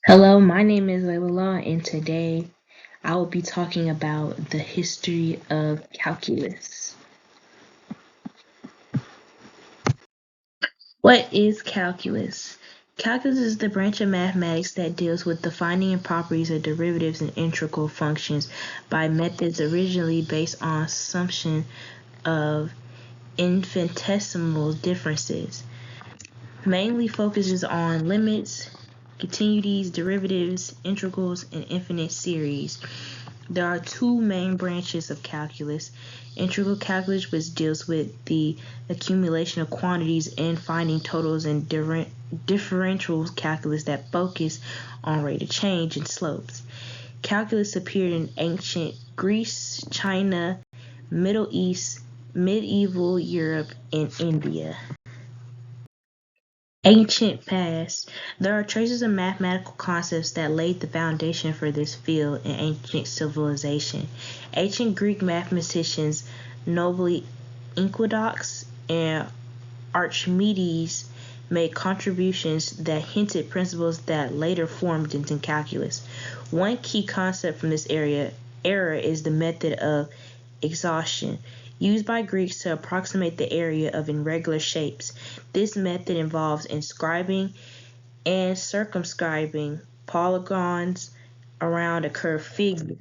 Hello, my name is Layla, and today I will be talking about the history of calculus. What is calculus? Calculus is the branch of mathematics that deals with the finding and properties of derivatives and integral functions by methods originally based on assumption of infinitesimal differences. Mainly focuses on limits, continuities, derivatives, integrals, and infinite series. There are two main branches of calculus: integral calculus, which deals with the accumulation of quantities and finding totals, and differential calculus that focus on rate of change and slopes. Calculus appeared in ancient Greece, China, Middle East, medieval Europe, and India. Ancient past. There are traces of mathematical concepts that laid the foundation for this field in ancient civilization. Ancient Greek mathematicians, notably Euclid and Archimedes, made contributions that hinted principles that later formed into calculus. One key concept from this era is the method of exhaustion, used by Greeks to approximate the area of irregular shapes. This method involves inscribing and circumscribing polygons around a curved figure.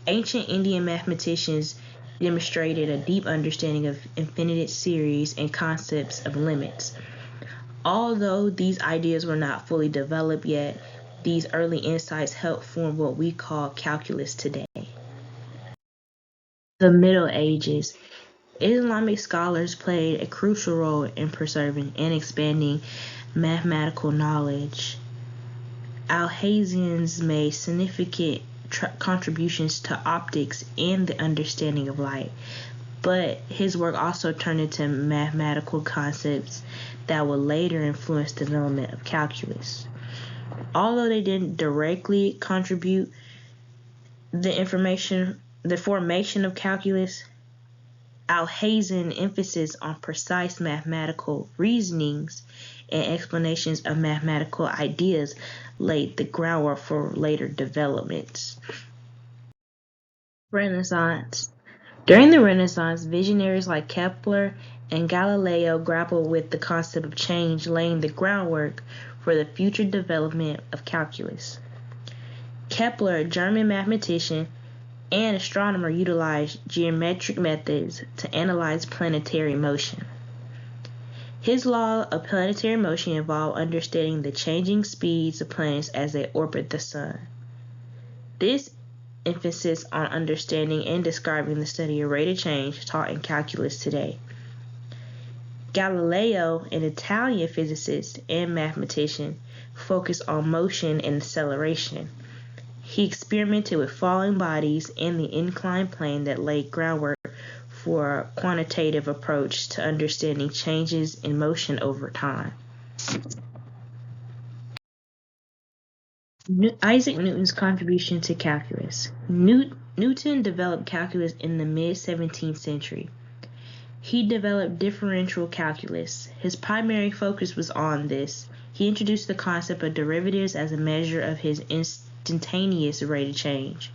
Ancient Indian mathematicians demonstrated a deep understanding of infinite series and concepts of limits. Although these ideas were not fully developed yet, these early insights helped form what we call calculus today. The Middle Ages. Islamic scholars played a crucial role in preserving and expanding mathematical knowledge. Alhazen made significant contributions to optics and the understanding of light, but his work also turned into mathematical concepts that would later influence the development of calculus. Although they didn't directly contribute the formation of calculus, Alhazen's emphasis on precise mathematical reasonings and explanations of mathematical ideas laid the groundwork for later developments. Renaissance. During the Renaissance, visionaries like Kepler and Galileo grappled with the concept of change, laying the groundwork for the future development of calculus. Kepler, a German mathematician and astronomer, utilized geometric methods to analyze planetary motion. His law of planetary motion involved understanding the changing speeds of planets as they orbit the sun. This emphasis on understanding and describing the study of rate of change taught in calculus today. Galileo, an Italian physicist and mathematician, focused on motion and acceleration. He experimented with falling bodies and the inclined plane that laid groundwork for a quantitative approach to understanding changes in motion over time. Isaac Newton's contribution to calculus. Newton developed calculus in the mid-17th century. He developed differential calculus. His primary focus was on this. He introduced the concept of derivatives as a measure of his instantaneous rate of change.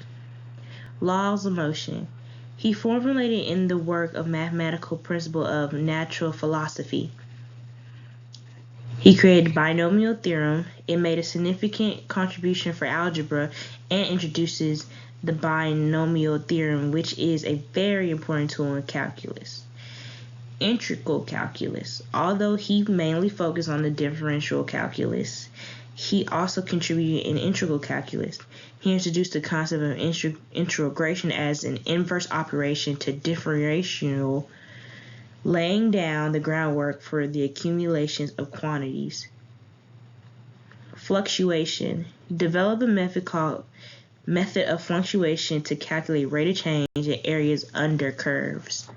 Laws of motion. He formulated in the work of mathematical principle of natural philosophy. He created the binomial theorem. It made a significant contribution for algebra and introduces the binomial theorem, which is a very important tool in calculus. Integral calculus. Although he mainly focused on the differential calculus, he also contributed in integral calculus. He introduced the concept of integration as an inverse operation to differential, laying down the groundwork for the accumulations of quantities. Fluctuation. He developed a method of fluctuation to calculate rate of change in areas under curves.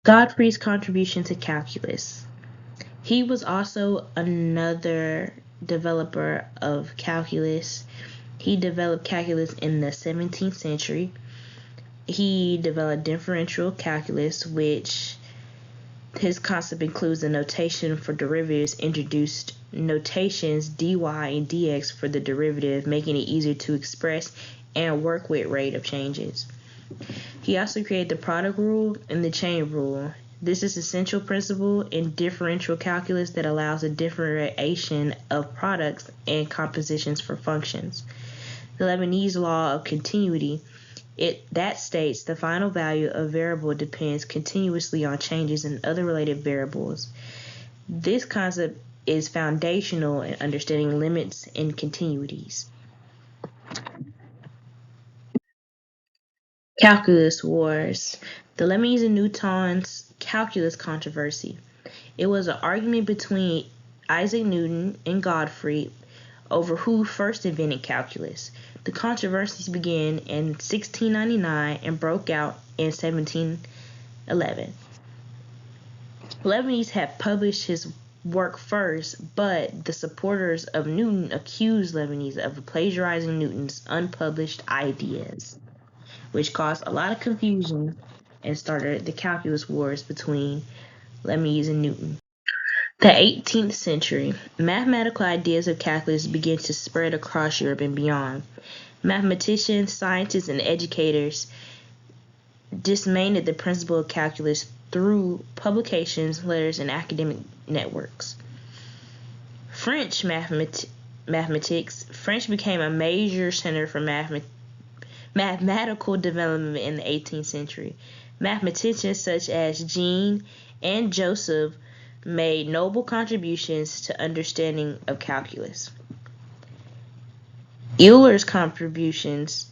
Godfrey's contribution to calculus. He was also another developer of calculus. He developed calculus in the 17th century. He developed differential calculus, which his concept includes the notation for derivatives introduced notations dy and dx for the derivative, making it easier to express and work with rate of changes. He also created the product rule and the chain rule. This is an essential principle in differential calculus that allows a differentiation of products and compositions for functions. The Leibniz law of continuity, that states the final value of a variable depends continuously on changes in other related variables. This concept is foundational in understanding limits and continuities. Calculus wars. The Leibniz and Newton's calculus controversy. It was an argument between Isaac Newton and Gottfried over who first invented calculus. The controversies began in 1699 and broke out in 1711. Leibniz had published his work first, but the supporters of Newton accused Leibniz of plagiarizing Newton's unpublished ideas, which caused a lot of confusion and started the calculus wars between Leibniz and Newton. The 18th century, mathematical ideas of calculus began to spread across Europe and beyond. Mathematicians, scientists, and educators disseminated the principle of calculus through publications, letters, and academic networks. French mathematics. French became a major center for mathematical development in the 18th century. Mathematicians such as Jean and Joseph made noble contributions to understanding of calculus. Euler's contributions.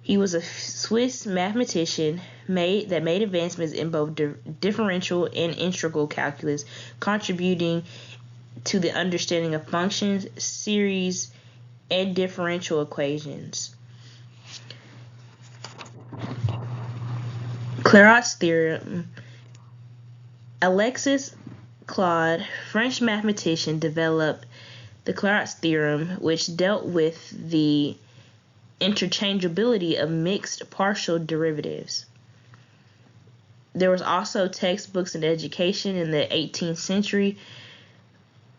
He was a Swiss mathematician that made advancements in both differential and integral calculus, contributing to the understanding of functions, series, and differential equations. Clairaut's theorem. Alexis Clairaut, French mathematician, developed the Clairaut's theorem, which dealt with the interchangeability of mixed partial derivatives. There was also textbooks in education in the 18th century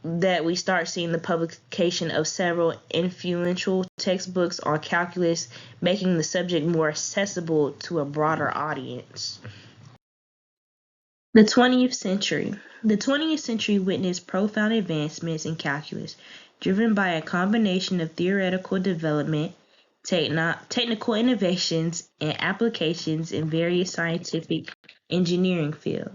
that we start seeing the publication of several influential textbooks on calculus, making the subject more accessible to a broader audience. The 20th century. The 20th century witnessed profound advancements in calculus, driven by a combination of theoretical development, technical innovations, and applications in various scientific engineering fields.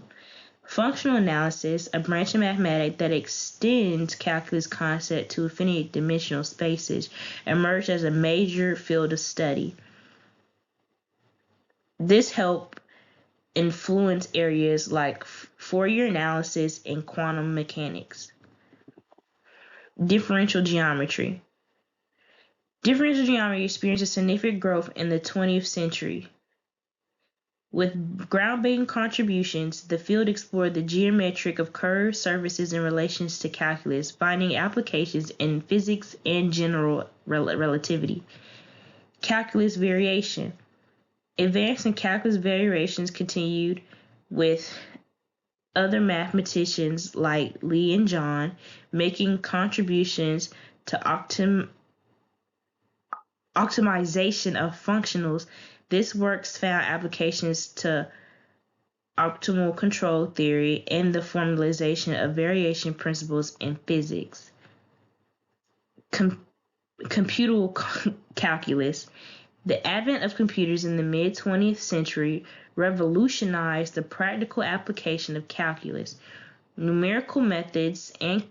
Functional analysis, a branch of mathematics that extends calculus concept to infinite dimensional spaces, emerged as a major field of study. This helped influence areas like Fourier analysis and quantum mechanics. Differential geometry. Differential geometry experienced a significant growth in the 20th century. With groundbreaking contributions, the field explored the geometry of curved surfaces in relations to calculus, finding applications in physics and general relativity. Calculus variation. Advance in calculus variations continued with other mathematicians like Lee and John making contributions to optimization of functionals. This work found applications to optimal control theory and the formalization of variation principles in physics. Computal calculus. The advent of computers in the mid-20th century revolutionized the practical application of calculus. Numerical methods and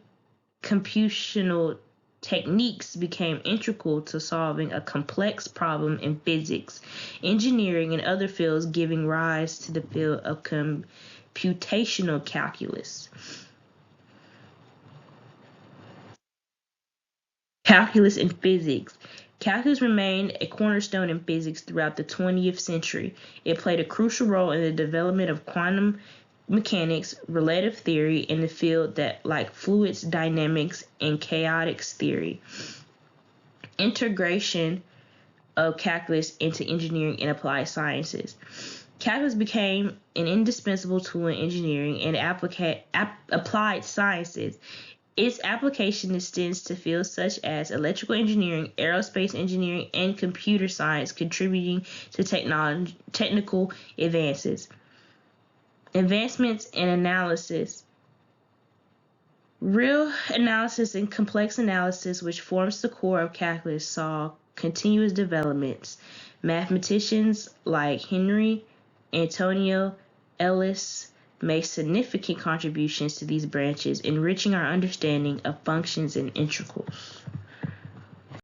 computational techniques became integral to solving a complex problem in physics, engineering, and other fields, giving rise to the field of computational calculus. Calculus in physics. Calculus remained a cornerstone in physics throughout the 20th century. It played a crucial role in the development of quantum mechanics, relative theory, in the field that like fluids dynamics and chaotics theory. Integration of calculus into engineering and applied sciences. Calculus became an indispensable tool in engineering and applied sciences. Its application extends to fields such as electrical engineering, aerospace engineering, and computer science, contributing to technical advances. Advancements in analysis. Real analysis and complex analysis, which forms the core of calculus, saw continuous developments. Mathematicians like Henry Antonio Ellis made significant contributions to these branches, enriching our understanding of functions and integrals.